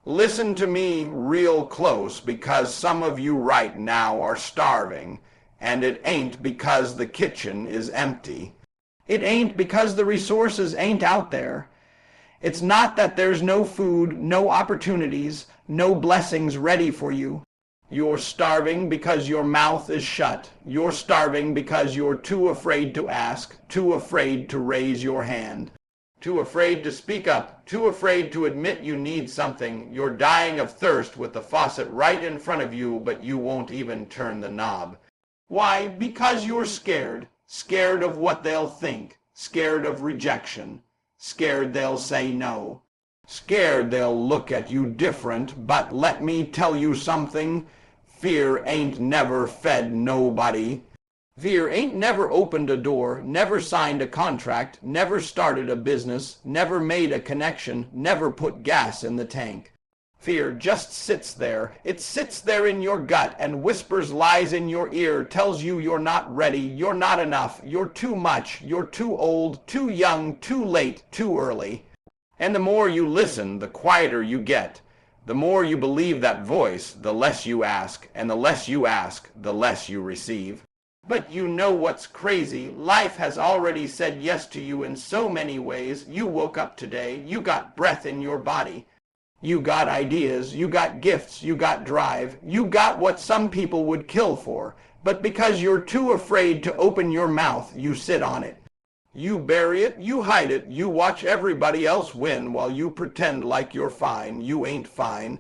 Listen to me real close, because some of you right now are starving, and it ain't because the kitchen is empty. It ain't because the resources ain't out there. It's not that there's no food, no opportunities, no blessings ready for you. You're starving because your mouth is shut. You're starving because you're too afraid to ask, too afraid to raise your hand, too afraid to speak up, too afraid to admit you need something. You're dying of thirst with the faucet right in front of you, but you won't even turn the knob. Why? Because you're scared. Scared of what they'll think. Scared of rejection. Scared they'll say no. Scared they'll look at you different. But let me tell you something. Fear ain't never fed nobody. Fear ain't never opened a door, never signed a contract, never started a business, never made a connection, never put gas in the tank. Fear just sits there. It sits there in your gut and whispers lies in your ear, tells you you're not ready, you're not enough, you're too much, you're too old, too young, too late, too early. And the more you listen, the quieter you get. The more you believe that voice, the less you ask, and the less you ask, the less you receive. But you know what's crazy? Life has already said yes to you in so many ways. You woke up today, you got breath in your body. You got ideas, you got gifts, you got drive, you got what some people would kill for. But because you're too afraid to open your mouth, you sit on it. You bury it, you hide it, you watch everybody else win while you pretend like you're fine. You ain't fine.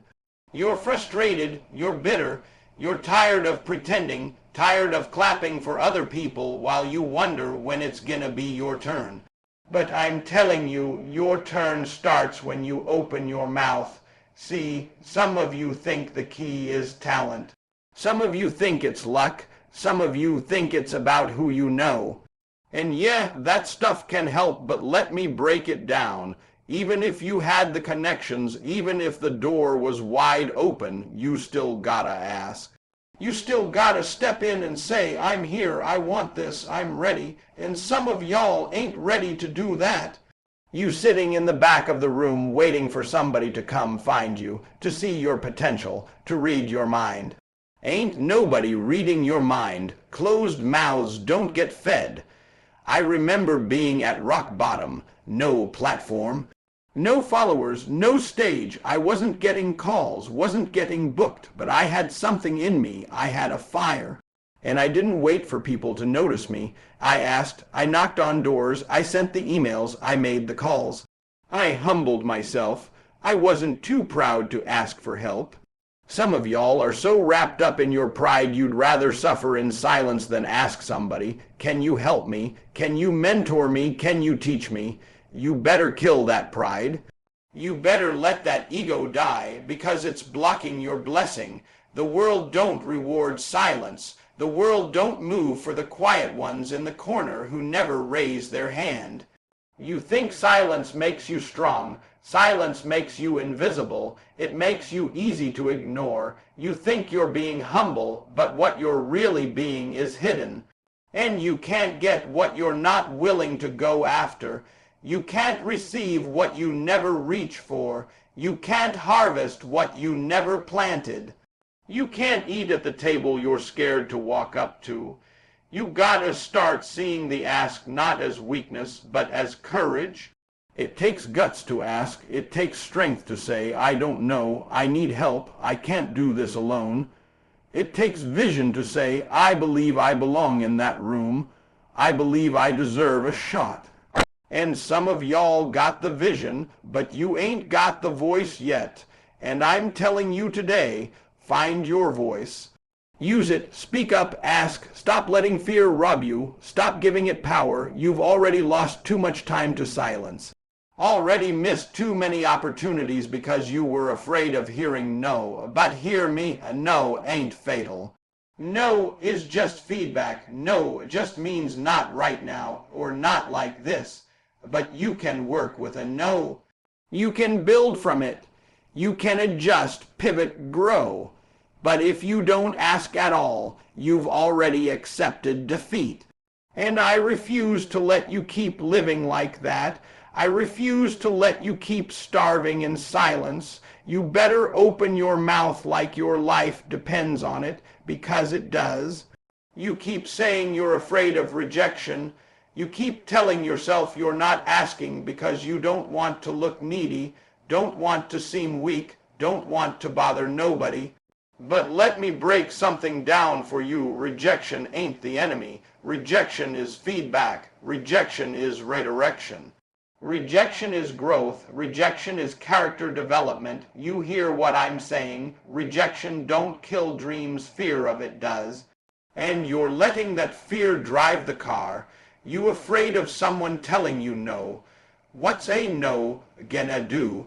You're frustrated, you're bitter, you're tired of pretending, tired of clapping for other people while you wonder when it's gonna be your turn. But I'm telling you, your turn starts when you open your mouth. See, some of you think the key is talent. Some of you think it's luck. Some of you think it's about who you know. And yeah, that stuff can help, but let me break it down. Even if you had the connections, even if the door was wide open, you still gotta ask. You still gotta step in and say, I'm here, I want this, I'm ready. And some of y'all ain't ready to do that. You sitting in the back of the room waiting for somebody to come find you, to see your potential, to read your mind. Ain't nobody reading your mind. Closed mouths don't get fed. I remember being at rock bottom, no platform, no followers, no stage. I wasn't getting calls, wasn't getting booked, but I had something in me. I had a fire. And I didn't wait for people to notice me. I asked, I knocked on doors, I sent the emails, I made the calls. I humbled myself. I wasn't too proud to ask for help. Some of y'all are so wrapped up in your pride you'd rather suffer in silence than ask somebody, can you help me? Can you mentor me? Can you teach me? You better kill that pride. You better let that ego die, because it's blocking your blessing. The world don't reward silence. The world don't move for the quiet ones in the corner who never raise their hand. You think silence makes you strong. Silence makes you invisible. It makes you easy to ignore. You think you're being humble, but what you're really being is hidden. And you can't get what you're not willing to go after. You can't receive what you never reach for. You can't harvest what you never planted. You can't eat at the table you're scared to walk up to. You gotta start seeing the ask not as weakness, but as courage. It takes guts to ask. It takes strength to say, I don't know, I need help, I can't do this alone. It takes vision to say, I believe I belong in that room. I believe I deserve a shot. And some of y'all got the vision, but you ain't got the voice yet. And I'm telling you today, find your voice. Use it, speak up, ask, stop letting fear rob you, stop giving it power. You've already lost too much time to silence. Already missed too many opportunities because you were afraid of hearing no. But hear me, a no ain't fatal. No is just feedback. No just means not right now, or not like this. But you can work with a no. You can build from it. You can adjust, pivot, grow. But if you don't ask at all, you've already accepted defeat. And I refuse to let you keep living like that. I refuse to let you keep starving in silence. You better open your mouth like your life depends on it, because it does. You keep saying you're afraid of rejection. You keep telling yourself you're not asking because you don't want to look needy, don't want to seem weak, don't want to bother nobody. But let me break something down for you. Rejection ain't the enemy. Rejection is feedback. Rejection is redirection. Rejection is growth. Rejection is character development. You hear what I'm saying. Rejection don't kill dreams. Fear of it does. And you're letting that fear drive the car. You afraid of someone telling you no. What's a no gonna do?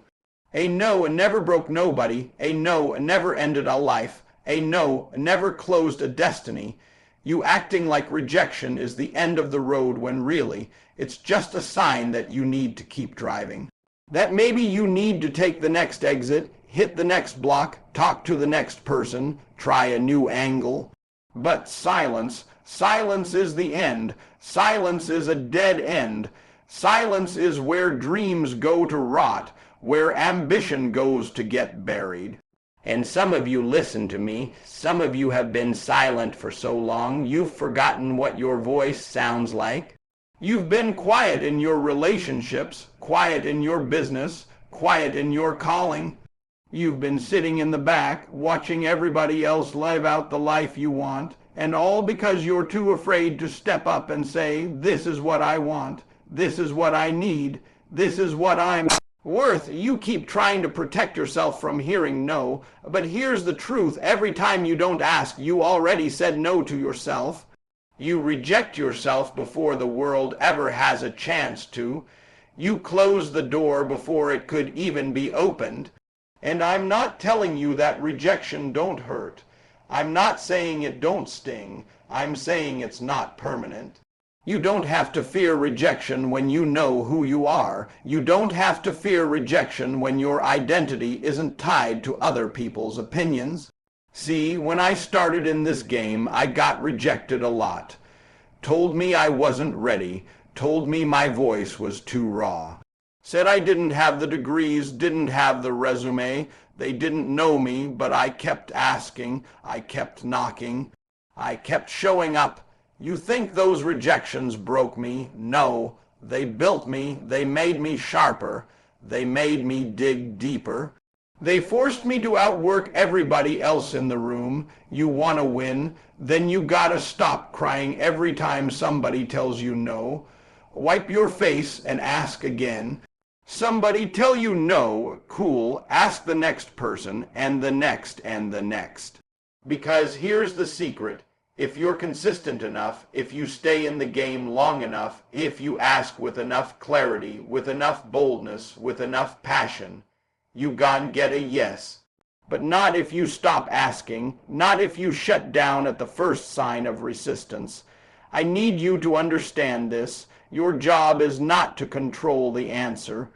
A no never broke nobody. A no never ended a life. A no never closed a destiny. You acting like rejection is the end of the road when really it's just a sign that you need to keep driving. That maybe you need to take the next exit, hit the next block, talk to the next person, try a new angle. But silence is the end. Silence is a dead end. Silence is where dreams go to rot, where ambition goes to get buried. And some of you listen to me. Some of you have been silent for so long, you've forgotten what your voice sounds like. You've been quiet in your relationships, quiet in your business, quiet in your calling. You've been sitting in the back, watching everybody else live out the life you want, and all because you're too afraid to step up and say, this is what I want, this is what I need, this is what I'm worth. You keep trying to protect yourself from hearing no, but here's the truth. Every time you don't ask, you already said no to yourself. You reject yourself before the world ever has a chance to. You close the door before it could even be opened. And I'm not telling you that rejection don't hurt. I'm not saying it don't sting. I'm saying it's not permanent. You don't have to fear rejection when you know who you are. You don't have to fear rejection when your identity isn't tied to other people's opinions. See, when I started in this game, I got rejected a lot. Told me I wasn't ready. Told me my voice was too raw. Said I didn't have the degrees, didn't have the resume. They didn't know me, but I kept asking. I kept knocking. I kept showing up. You think those rejections broke me? No. They built me. They made me sharper. They made me dig deeper. They forced me to outwork everybody else in the room. You want to win? Then you gotta stop crying every time somebody tells you no. Wipe your face and ask again. Somebody tell you no, cool, ask the next person, and the next, and the next. Because here's the secret. If you're consistent enough, if you stay in the game long enough, if you ask with enough clarity, with enough boldness, with enough passion, you gon' get a yes. But not if you stop asking, not if you shut down at the first sign of resistance. I need you to understand this. Your job is not to control the answer.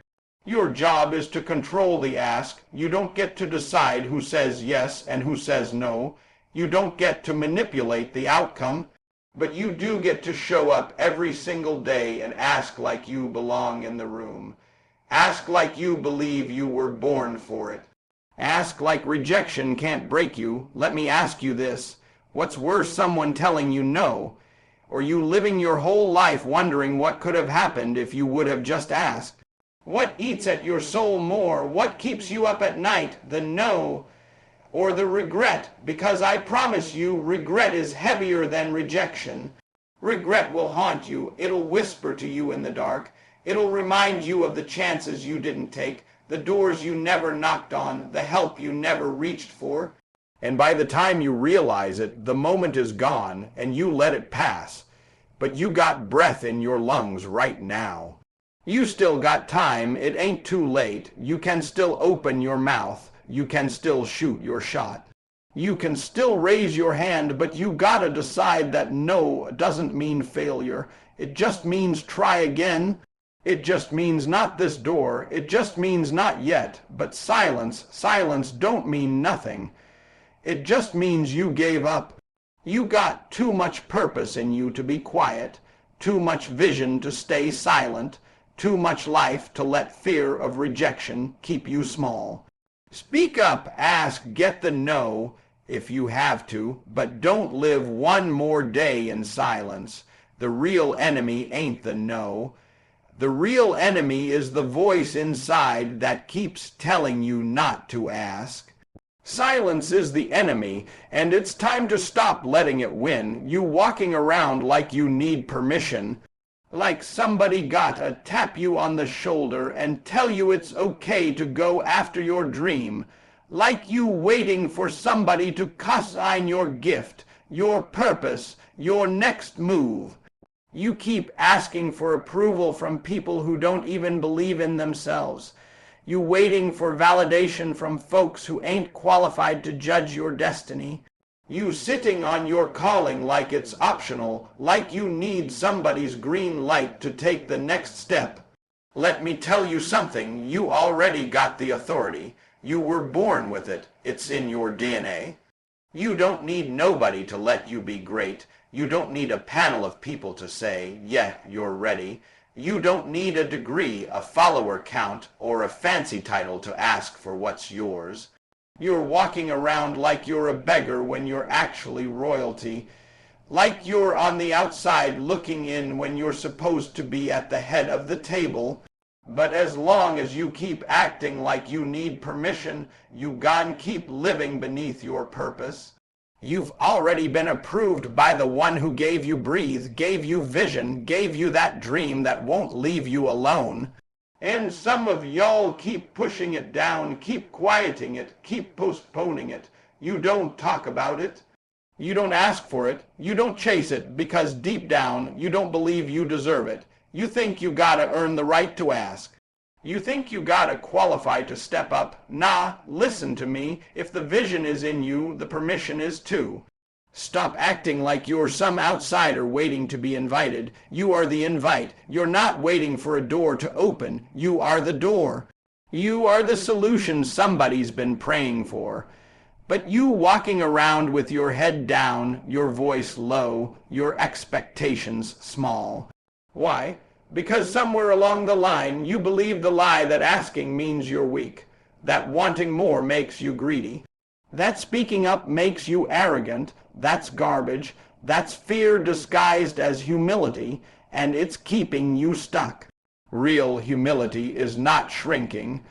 Your job is to control the ask. You don't get to decide who says yes and who says no. You don't get to manipulate the outcome. But you do get to show up every single day and ask like you belong in the room. Ask like you believe you were born for it. Ask like rejection can't break you. Let me ask you this. What's worse, someone telling you no? Or you living your whole life wondering what could have happened if you would have just asked? What eats at your soul more? What keeps you up at night? The no or the regret? Because I promise you, regret is heavier than rejection. Regret will haunt you. It'll whisper to you in the dark. It'll remind you of the chances you didn't take, the doors you never knocked on, the help you never reached for. And by the time you realize it, the moment is gone and you let it pass. But you got breath in your lungs right now. You still got time. It ain't too late. You can still open your mouth. You can still shoot your shot. You can still raise your hand, but you gotta decide that no doesn't mean failure. It just means try again. It just means not this door. It just means not yet. But silence don't mean nothing. It just means you gave up. You got too much purpose in you to be quiet, too much vision to stay silent, too much life to let fear of rejection keep you small. Speak up, ask, get the no if you have to, but don't live one more day in silence. The real enemy ain't the no. The real enemy is the voice inside that keeps telling you not to ask. Silence is the enemy, and it's time to stop letting it win. You walking around like you need permission, like somebody gotta tap you on the shoulder and tell you it's okay to go after your dream, like you waiting for somebody to co-sign your gift, your purpose, your next move. You keep asking for approval from people who don't even believe in themselves. You waiting for validation from folks who ain't qualified to judge your destiny. You sitting on your calling like it's optional, like you need somebody's green light to take the next step. Let me tell you something, you already got the authority. You were born with it. It's in your DNA. You don't need nobody to let you be great. You don't need a panel of people to say, yeah, you're ready. You don't need a degree, a follower count, or a fancy title to ask for what's yours. You're walking around like you're a beggar when you're actually royalty, like you're on the outside looking in when you're supposed to be at the head of the table. But as long as you keep acting like you need permission, you gon' keep living beneath your purpose. You've already been approved by the one who gave you breathe, gave you vision, gave you that dream that won't leave you alone. And some of y'all keep pushing it down, keep quieting it, keep postponing it. You don't talk about it. You don't ask for it. You don't chase it because deep down you don't believe you deserve it. You think you gotta earn the right to ask. You think you gotta qualify to step up. Nah, listen to me. If the vision is in you, the permission is too. Stop acting like you're some outsider waiting to be invited. You are the invite. You're not waiting for a door to open. You are the door. You are the solution somebody's been praying for. But you walking around with your head down, your voice low, your expectations small. Why? Because somewhere along the line you believe the lie that asking means you're weak, that wanting more makes you greedy, that speaking up makes you arrogant. That's garbage. That's fear disguised as humility, and it's keeping you stuck. Real humility is not shrinking.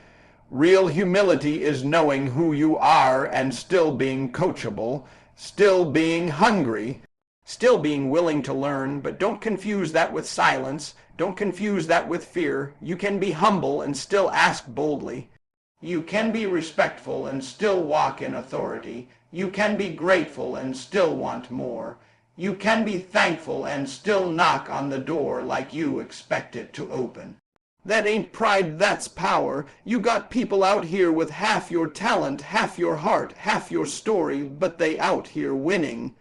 Real humility is knowing who you are and still being coachable, still being hungry, still being willing to learn, but don't confuse that with silence. Don't confuse that with fear. You can be humble and still ask boldly. You can be respectful and still walk in authority. You can be grateful and still want more. You can be thankful and still knock on the door like you expect it to open. That ain't pride, that's power. You got people out here with half your talent, half your heart, half your story, but they out here winning.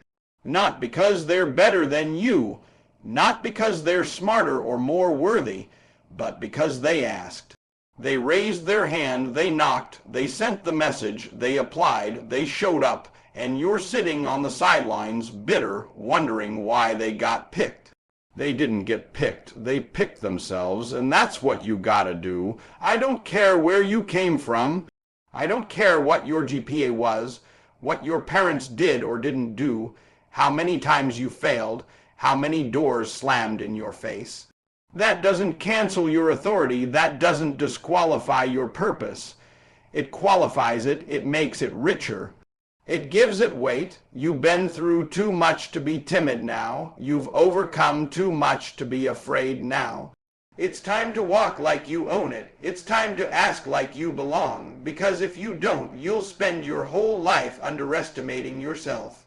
Not because they're better than you, not because they're smarter or more worthy, but because they asked. They raised their hand, they knocked, they sent the message, they applied, they showed up, and you're sitting on the sidelines, bitter, wondering why they got picked. They didn't get picked. They picked themselves, and that's what you gotta do. I don't care where you came from. I don't care what your GPA was, what your parents did or didn't do, how many times you failed, how many doors slammed in your face. That doesn't cancel your authority. That doesn't disqualify your purpose. It qualifies it. It makes it richer. It gives it weight. You've been through too much to be timid now. You've overcome too much to be afraid now. It's time to walk like you own it. It's time to ask like you belong. Because if you don't, you'll spend your whole life underestimating yourself.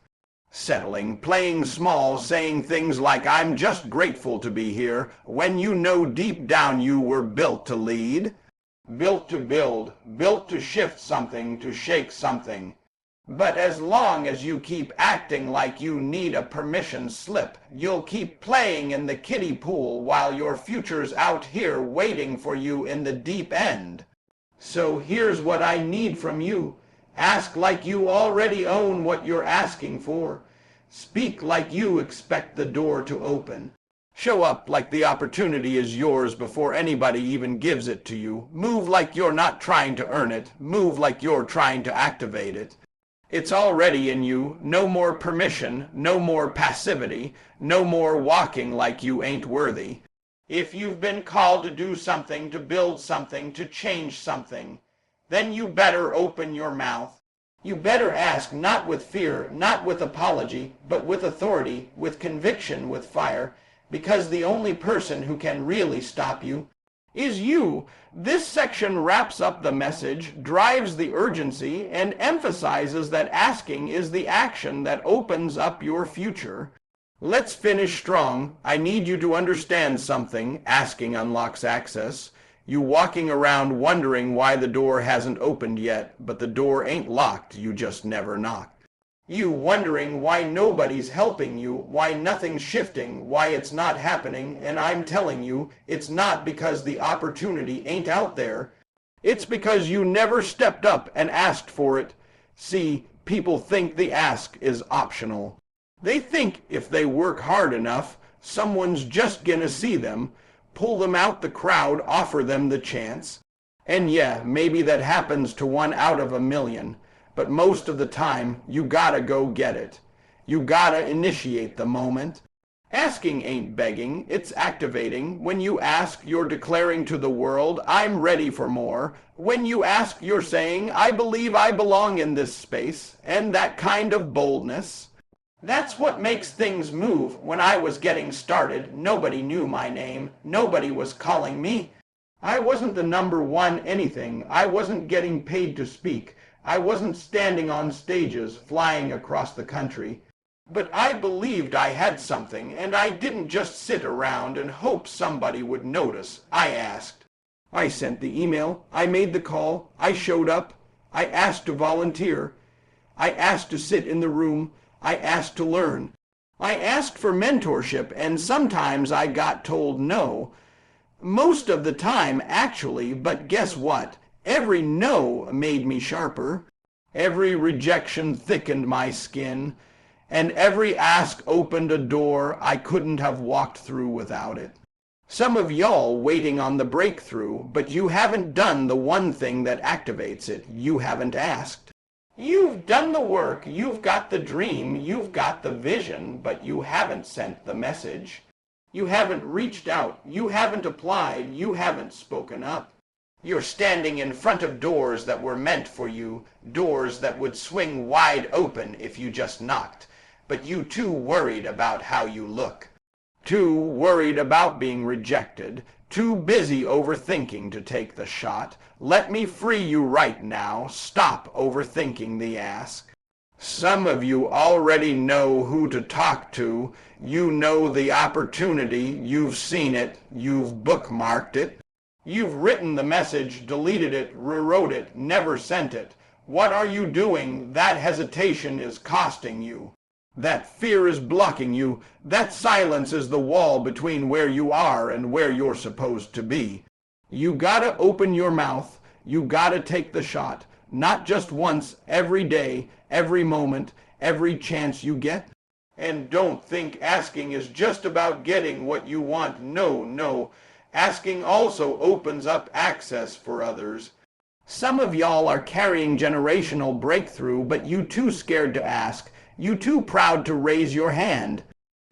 Settling, playing small, saying things like, I'm just grateful to be here, when you know deep down you were built to lead. Built to build, built to shift something, to shake something. But as long as you keep acting like you need a permission slip, you'll keep playing in the kiddie pool while your future's out here waiting for you in the deep end. So here's what I need from you. Ask like you already own what you're asking for. Speak like you expect the door to open. Show up like the opportunity is yours before anybody even gives it to you. Move like you're not trying to earn it. Move like you're trying to activate it. It's already in you. No more permission, no more passivity, no more walking like you ain't worthy. If you've been called to do something, to build something, to change something, then you better open your mouth. You better ask, not with fear, not with apology, but with authority, with conviction, with fire, because the only person who can really stop you is you. This section wraps up the message, drives the urgency, and emphasizes that asking is the action that opens up your future. Let's finish strong. I need you to understand something. Asking unlocks access. You walking around wondering why the door hasn't opened yet, but the door ain't locked, you just never knocked. You wondering why nobody's helping you, why nothing's shifting, why it's not happening, and I'm telling you, it's not because the opportunity ain't out there. It's because you never stepped up and asked for it. See, people think the ask is optional. They think if they work hard enough, someone's just gonna see them, pull them out the crowd, offer them the chance. And yeah, maybe that happens to 1 out of 1,000,000. But most of the time, you gotta go get it. You gotta initiate the moment. Asking ain't begging, it's activating. When you ask, you're declaring to the world, I'm ready for more. When you ask, you're saying, I believe I belong in this space. And that kind of boldness, that's what makes things move. When I was getting started, nobody knew my name. Nobody was calling me. I wasn't the #1 anything. I wasn't getting paid to speak. I wasn't standing on stages, flying across the country. But I believed I had something, and I didn't just sit around and hope somebody would notice. I asked. I sent the email. I made the call. I showed up. I asked to volunteer. I asked to sit in the room. I asked to learn. I asked for mentorship, and sometimes I got told no. Most of the time, actually, but guess what? Every no made me sharper. Every rejection thickened my skin. And every ask opened a door I couldn't have walked through without it. Some of y'all waiting on the breakthrough, but you haven't done the one thing that activates it. You haven't asked. You've done the work, you've got the dream, you've got the vision, but you haven't sent the message. You haven't reached out, you haven't applied, you haven't spoken up. You're standing in front of doors that were meant for you, doors that would swing wide open if you just knocked, but you too worried about how you look. Too worried about being rejected, too busy overthinking to take the shot. Let me free you right now. Stop overthinking the ask. Some of you already know who to talk to. You know the opportunity. You've seen it. You've bookmarked it. You've written the message, deleted it, rewrote it, never sent it. What are you doing? That hesitation is costing you. That fear is blocking you. That silence is the wall between where you are and where you're supposed to be. You gotta open your mouth. You gotta take the shot. Not just once, every day, every moment, every chance you get. And don't think asking is just about getting what you want. No, no. Asking also opens up access for others. Some of y'all are carrying generational breakthrough, but you too scared to ask. You too proud to raise your hand.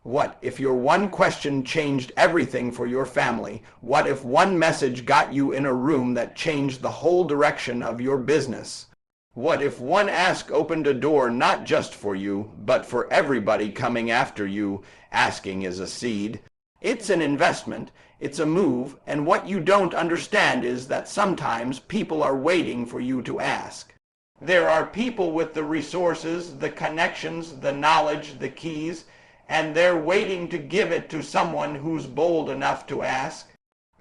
What if your one question changed everything for your family? What if one message got you in a room that changed the whole direction of your business? What if one ask opened a door not just for you, but for everybody coming after you? Asking is a seed. It's an investment. It's a move. And what you don't understand is that sometimes people are waiting for you to ask. There are people with the resources, the connections, the knowledge, the keys, and they're waiting to give it to someone who's bold enough to ask.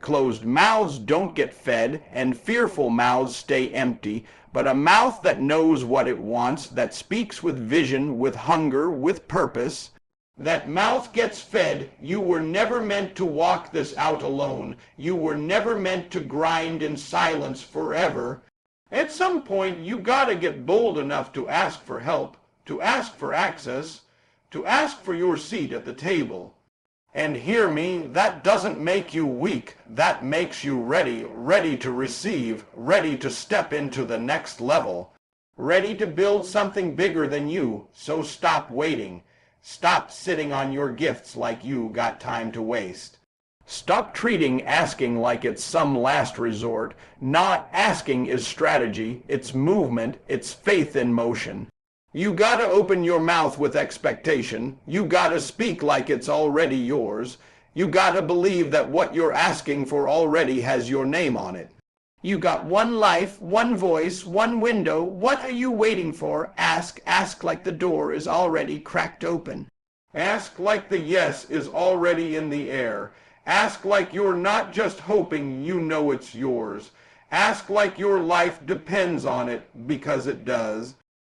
Closed mouths don't get fed, and fearful mouths stay empty, but a mouth that knows what it wants, that speaks with vision, with hunger, with purpose, that mouth gets fed. You were never meant to walk this out alone. You were never meant to grind in silence forever. At some point, you gotta get bold enough to ask for help, to ask for access, to ask for your seat at the table. And hear me, that doesn't make you weak. That makes you ready, ready to receive, ready to step into the next level, ready to build something bigger than you. So stop waiting. Stop sitting on your gifts like you got time to waste. Stop treating asking like it's some last resort. Not asking is strategy, it's movement, it's faith in motion. You gotta open your mouth with expectation. You gotta speak like it's already yours. You gotta believe that what you're asking for already has your name on it. You got one life, one voice, one window. What are you waiting for? Ask like the door is already cracked open. Ask like the yes is already in the air. Ask like you're not just hoping, you know it's yours. Ask like your life depends on it, because it does.